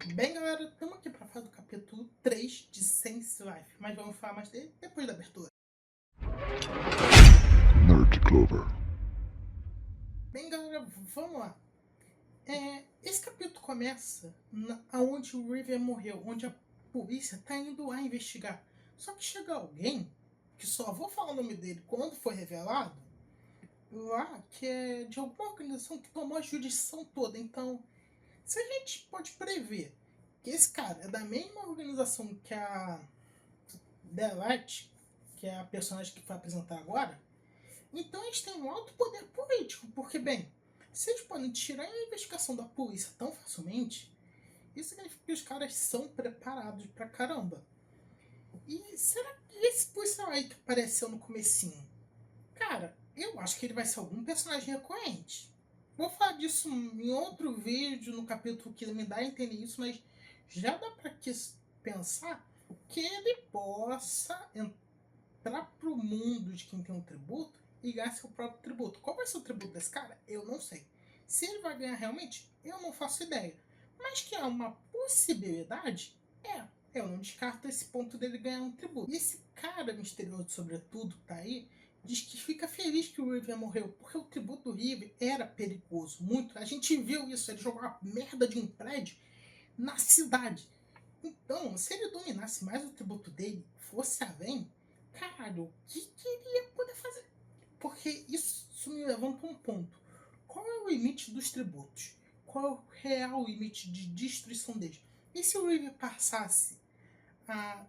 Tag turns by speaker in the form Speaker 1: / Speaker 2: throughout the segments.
Speaker 1: Bem, galera, estamos aqui para falar do capítulo 3 de Sense Life, mas vamos falar mais dele depois da abertura.
Speaker 2: Nerd Clover.
Speaker 1: Bem, galera, vamos lá. Esse capítulo começa onde o River morreu, onde a polícia está indo lá investigar. Só que chega alguém, que só vou falar o nome dele quando for revelado, lá, que é de alguma organização que tomou a jurisdição toda. Então, se a gente pode prever que esse cara é da mesma organização que a Delete, que é a personagem que vai apresentar agora, então eles têm um alto poder político, porque, bem, se eles podem tirar a investigação da polícia tão facilmente, isso significa que os caras são preparados pra caramba. E será que esse policial aí que apareceu no comecinho, cara, eu acho que ele vai ser algum personagem recorrente. Vou falar disso em outro vídeo, no capítulo que me dá a entender isso, mas já dá pra pensar que ele possa entrar pro mundo de quem tem um tributo e ganhar seu próprio tributo. Qual vai ser o tributo desse cara? Eu não sei. Se ele vai ganhar realmente, eu não faço ideia. Mas que é uma possibilidade, eu não descarto esse ponto dele ganhar um tributo. E esse cara misterioso, sobretudo, tá aí, diz que fica feliz que o River morreu, porque o tributo do River era perigoso, muito. A gente viu isso, ele jogou uma merda de um prédio na cidade. Então, se ele dominasse mais o tributo dele, fosse além, caralho, o que ele ia poder fazer? Porque isso me levanta um ponto. Qual é o limite dos tributos? Qual é o real limite de destruição deles? E se o River passasse a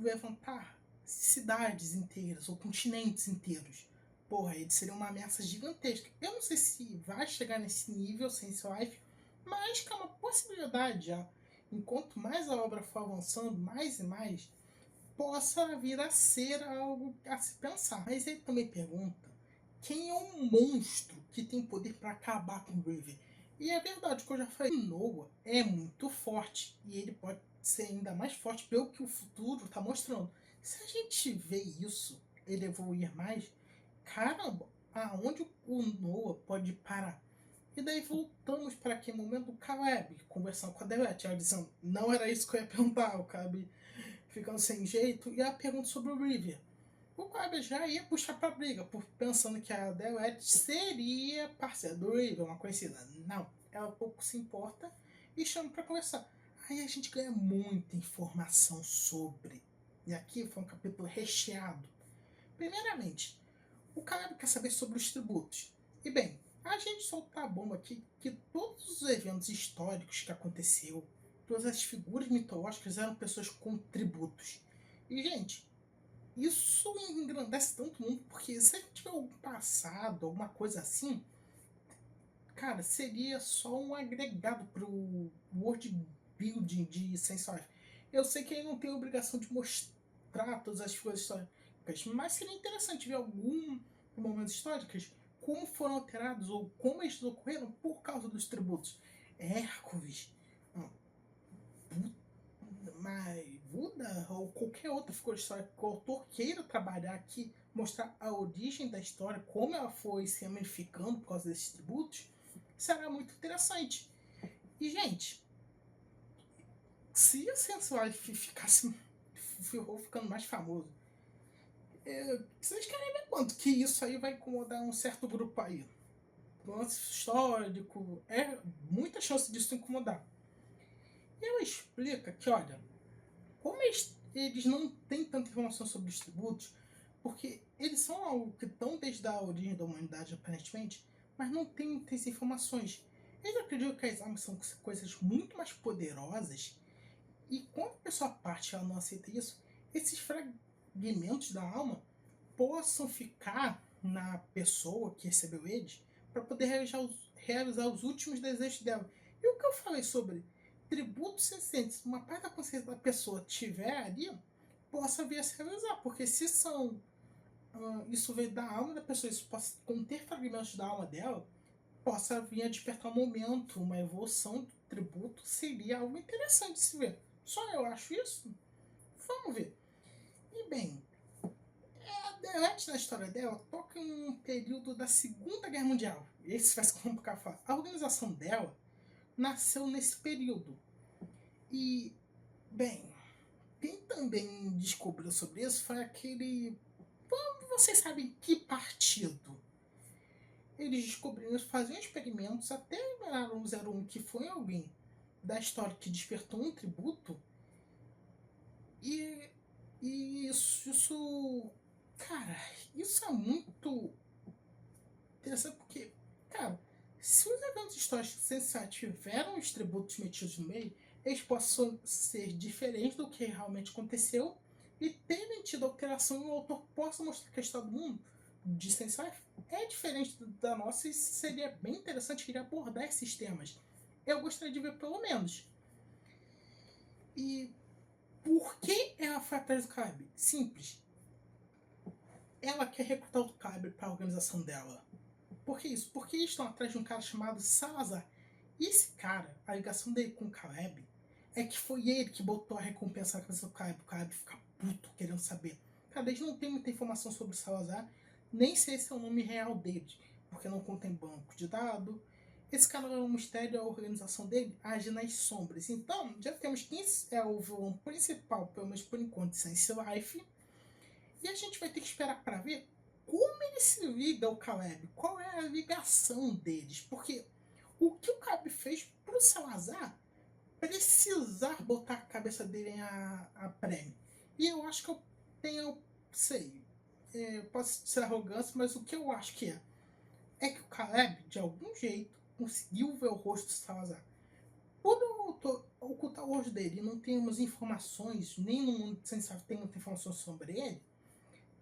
Speaker 1: levantar cidades inteiras ou continentes inteiros? Porra, ele seria uma ameaça gigantesca. Eu não sei se vai chegar nesse nível Sense Life, mas que é uma possibilidade já. Enquanto mais a obra for avançando, mais e mais, possa vir a ser algo a se pensar. Mas ele também pergunta quem é um monstro que tem poder para acabar com o River. E é verdade, o que eu já falei, o Noah é muito forte e ele pode ser ainda mais forte pelo que o futuro está mostrando. Se a gente vê isso, ele evoluir mais, caramba, aonde o Noah pode parar? E daí voltamos para aquele momento do Caleb conversando com a Delete, ela dizendo, não era isso que eu ia perguntar, o Caleb ficando sem jeito, e a pergunta sobre o River. O Caleb já ia puxar pra briga, pensando que a Delete seria parceira do River, uma conhecida. Não, ela pouco se importa e chama pra conversar. Aí a gente ganha muita informação sobre. E aqui foi um capítulo recheado. Primeiramente, o Caleb quer saber sobre os tributos. E bem, a gente solta a bomba aqui que todos os eventos históricos que aconteceu, todas as figuras mitológicas eram pessoas com tributos. E, gente, isso engrandece tanto o mundo, porque se a gente tiver algum passado, alguma coisa assim, cara, seria só um agregado pro world building de Sense Life. Eu sei que ele não tem a obrigação de mostrar todas as figuras históricas, mas seria interessante ver algum momentos históricos como foram alterados ou como eles ocorreram por causa dos tributos. Hércules, mas Buda ou qualquer outra figura histórica que o autor queira trabalhar aqui, mostrar a origem da história, como ela foi se ramificando por causa desses tributos, será muito interessante. E, gente, se o Sense Life ficasse ficando mais famoso, vocês querem ver quanto que isso aí vai incomodar um certo grupo aí? Lance histórico, é muita chance disso incomodar. E ela explica que, olha, como eles não têm tanta informação sobre os tributos, porque eles são algo que estão desde a origem da humanidade, aparentemente, mas não têm muitas informações. Eles acreditam que as almas são coisas muito mais poderosas, e quando a pessoa parte ela não aceita isso, esses fragmentos da alma possam ficar na pessoa que recebeu eles para poder realizar os últimos desejos dela. E o que eu falei sobre tributos sencientes, uma parte da consciência da pessoa tiver ali, possa vir a se realizar, porque se são isso veio da alma da pessoa, isso pode conter fragmentos da alma dela, possa vir a despertar um momento, uma evolução do tributo, seria algo interessante de se ver. Só eu acho isso? Vamos ver. E bem, antes da história dela, toca em um período da Segunda Guerra Mundial. Esse vai se complicar falar. A organização dela nasceu nesse período. E, bem, quem também descobriu sobre isso foi aquele... Vocês sabem que partido? Eles descobriram, faziam experimentos até liberaram o 01, que foi alguém da história que despertou um tributo. E, isso, cara, isso é muito interessante porque, cara, se os eventos históricos essenciais tiveram os tributos metidos no meio, eles possam ser diferentes do que realmente aconteceu e terem tido alteração e o autor possa mostrar que a história do mundo de Sensei é diferente da nossa e seria bem interessante ele abordar esses temas. Eu gostaria de ver pelo menos. E por que ela foi atrás do Kyber? Simples. Ela quer recrutar o Kyber para a organização dela. Por que isso? Porque eles estão atrás de um cara chamado Salazar. E esse cara, a ligação dele com o Caleb, é que foi ele que botou a recompensa na cabeça do Caleb. O Caleb fica puto querendo saber. Cara, eles não tem muita informação sobre o Salazar, nem sei se é o nome real dele, porque não contém banco de dados. Esse cara é um mistério, a organização dele age nas sombras. Então, já temos quem é o vilão principal, pelo menos por enquanto, Sense Life. E a gente vai ter que esperar para ver como ele se liga ao Caleb, qual é a ligação deles, porque o que o Caleb fez pro Salazar precisar botar a cabeça dele em a prêmio. E eu acho que eu tenho, sei, posso ser arrogância, mas o que eu acho que é que o Caleb, de algum jeito, conseguiu ver o rosto do Salazar. Por ocultar o rosto dele e não temos informações, nem no mundo sem saber tem muita informação sobre ele,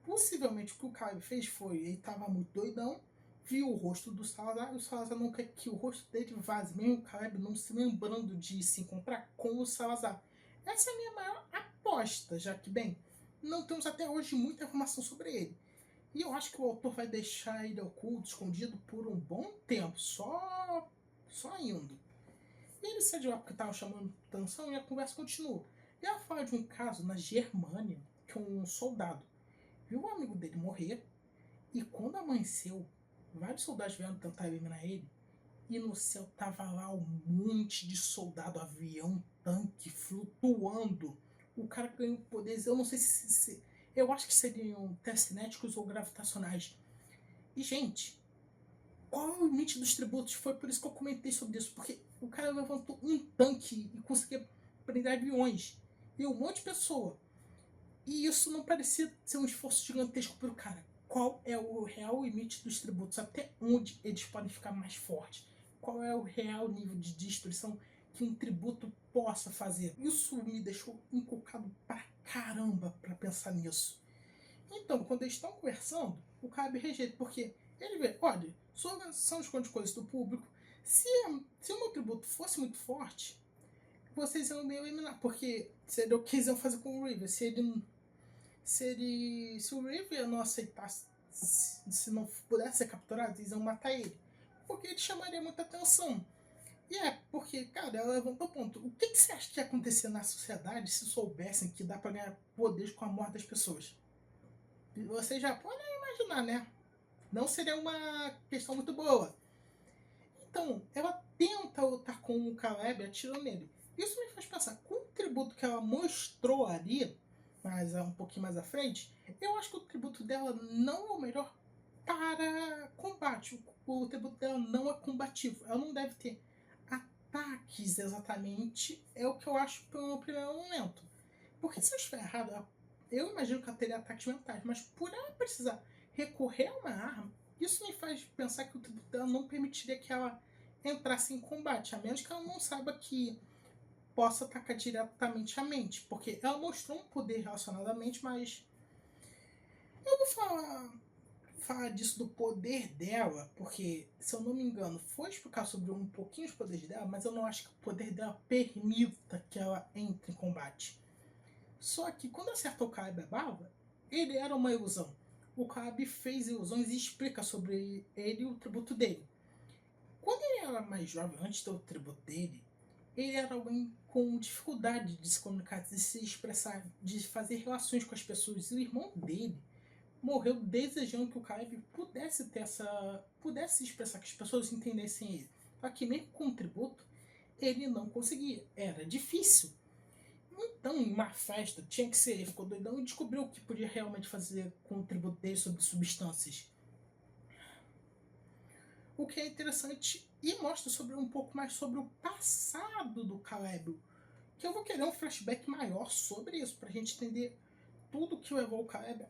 Speaker 1: possivelmente o que o Caleb fez foi, ele estava muito doidão, viu o rosto do Salazar, e o Salazar não quer que o rosto dele vaze, mesmo o Caleb não se lembrando de se encontrar com o Salazar. Essa é a minha maior aposta, já que, bem, não temos até hoje muita informação sobre ele. E eu acho que o autor vai deixar ele oculto, escondido por um bom tempo, só indo. E ele sai de lá porque estava chamando atenção e a conversa continua. E ela fala de um caso na Germânia, que um soldado viu o amigo dele morrer, e quando amanheceu, vários soldados vieram tentar eliminar ele, e no céu tava lá um monte de soldado, avião, tanque, flutuando. O cara ganhou poderes, eu não sei se eu acho que seriam telecinéticos ou gravitacionais. E, gente, qual é o limite dos tributos? Foi por isso que eu comentei sobre isso, porque o cara levantou um tanque e conseguia prender aviões, e um monte de pessoa. E isso não parecia ser um esforço gigantesco para o cara. Qual é o real limite dos tributos? Até onde eles podem ficar mais fortes? Qual é o real nível de destruição que um tributo possa fazer? Isso me deixou encucado pra caramba para pensar nisso. Então, quando eles estão conversando, o cara rejeita, porque ele vê, olha, sua organização esconde coisas do público. Se o meu tributo fosse muito forte, vocês iam me eliminar, porque seria o que eles iam fazer com o River. Se o River não aceitasse, se não pudesse ser capturado, eles iam matar ele, porque ele chamaria muita atenção. E porque, cara, ela levantou o ponto. O que você acha que ia acontecer na sociedade se soubessem que dá pra ganhar poderes com a morte das pessoas? Vocês já podem imaginar, né? Não seria uma questão muito boa. Então, ela tenta lutar com o Caleb atirando nele. Isso me faz pensar, com o tributo que ela mostrou ali, mas um pouquinho mais à frente, eu acho que o tributo dela não é o melhor para combate. O tributo dela não é combativo. Ela não deve ter ataques exatamente, é o que eu acho pelo primeiro momento. Porque se eu estiver errado, eu imagino que ela teria ataques mentais, mas por ela precisar recorrer a uma arma, isso me faz pensar que o tributo dela não permitiria que ela entrasse em combate, a menos que ela não saiba que possa atacar diretamente a mente, porque ela mostrou um poder relacionado à mente, mas eu vou falar disso do poder dela, porque, se eu não me engano, foi explicar sobre um pouquinho os poderes dela, mas eu não acho que o poder dela permita que ela entre em combate. Só que quando acertou o Caleb a bala, ele era uma ilusão. O Caleb fez ilusões e explica sobre ele e o tributo dele. Quando ele era mais jovem, antes do tributo dele, ele era alguém com dificuldade de se comunicar, de se expressar, de fazer relações com as pessoas. E o irmão dele morreu desejando que o Caleb pudesse se expressar, que as pessoas entendessem ele. Só que mesmo com o tributo, ele não conseguia. Era difícil. doidão em uma festa, tinha que ser, ele ficou doidão e descobriu o que podia realmente fazer com o tributo dele sobre substâncias. O que é interessante e mostra sobre um pouco mais sobre o passado do Caleb. Que eu vou querer um flashback maior sobre isso, pra gente entender tudo que levou o Caleb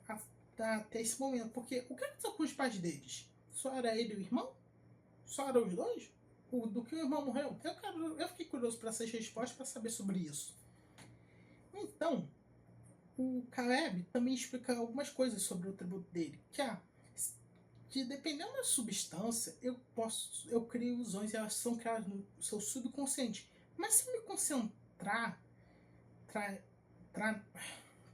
Speaker 1: até esse momento. Porque o que aconteceu com os pais deles? Só era ele e o irmão? Só eram os dois? Do que o irmão morreu? Eu fiquei curioso para essas respostas, para saber sobre isso. Então, o Caleb também explica algumas coisas sobre o tributo dele. Que dependendo da substância, eu crio ilusões e elas são criadas no seu subconsciente. Mas se eu me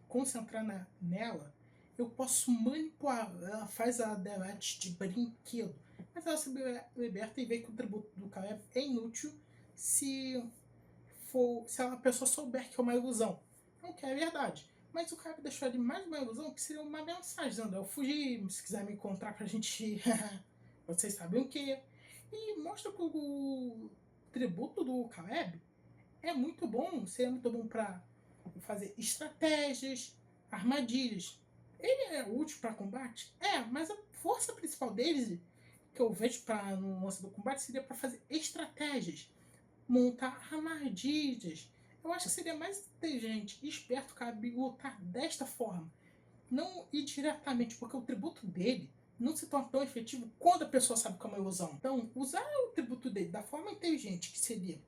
Speaker 1: concentrar nela, eu posso manipular. Ela faz a Delete de brinquedo. Mas ela se liberta e vê que o tributo do Caleb é inútil se a pessoa souber que é uma ilusão. Não que é verdade. Mas o Caleb deixou ali mais uma ilusão que seria uma mensagem dizendo: eu fugi, se quiser me encontrar pra gente. Vocês sabem o que. E mostra que o tributo do Caleb é muito bom, seria muito bom para fazer estratégias, armadilhas. Ele é útil para combate? É, mas a força principal dele, que eu vejo no lance do combate, seria para fazer estratégias, montar armadilhas. Eu acho que seria mais inteligente e esperto cabe lutar desta forma. Não ir diretamente, porque o tributo dele não se torna tão efetivo quando a pessoa sabe que é uma ilusão. Então, usar o tributo dele da forma inteligente, que seria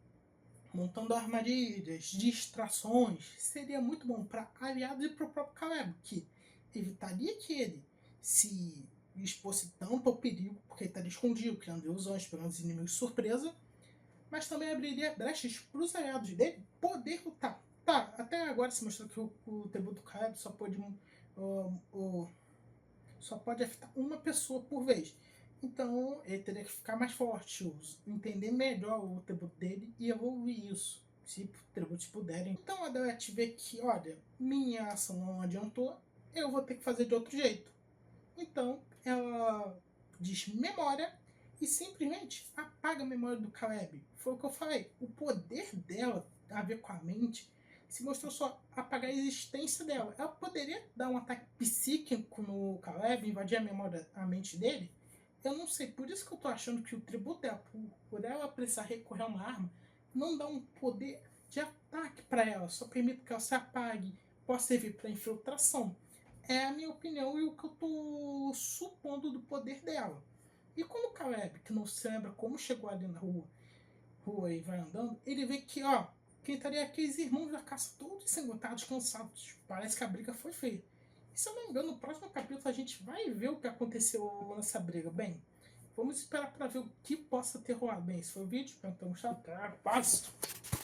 Speaker 1: montando armadilhas, distrações, seria muito bom para aliados e para o próprio Caleb, que evitaria que ele se expôsse tanto ao perigo, porque ele estaria escondido, criando ilusões, pegando os inimigos de surpresa, mas também abriria brechas para os aliados dele poder lutar. Tá, até agora se mostrou que o tributo do Caleb só pode afetar uma pessoa por vez. Então ele teria que ficar mais forte, entender melhor o tributo dele e evoluir isso, se os tributos puderem. Então a Delete vê que, olha, minha ação não adiantou, eu vou ter que fazer de outro jeito. Então ela desmemória e simplesmente apaga a memória do Caleb. Foi o que eu falei, o poder dela a ver com a mente se mostrou só apagar a existência dela. Ela poderia dar um ataque psíquico no Caleb, invadir a mente dele. Eu não sei, por isso que eu tô achando que o tributo dela, por ela precisar recorrer a uma arma, não dá um poder de ataque para ela, só permite que ela se apague, possa servir para infiltração. É a minha opinião e o que eu tô supondo do poder dela. E quando o Caleb, que não se lembra como chegou ali na rua e vai andando, ele vê que, ó, quem estaria aqueles irmãos da caça todos ensanguentados, cansados. Parece que a briga foi feia. E se eu não me engano, no próximo capítulo a gente vai ver o que aconteceu nessa briga. Bem, vamos esperar para ver o que possa ter rolado. Bem, esse foi o vídeo. Espero que tenham gostado. Até a próxima!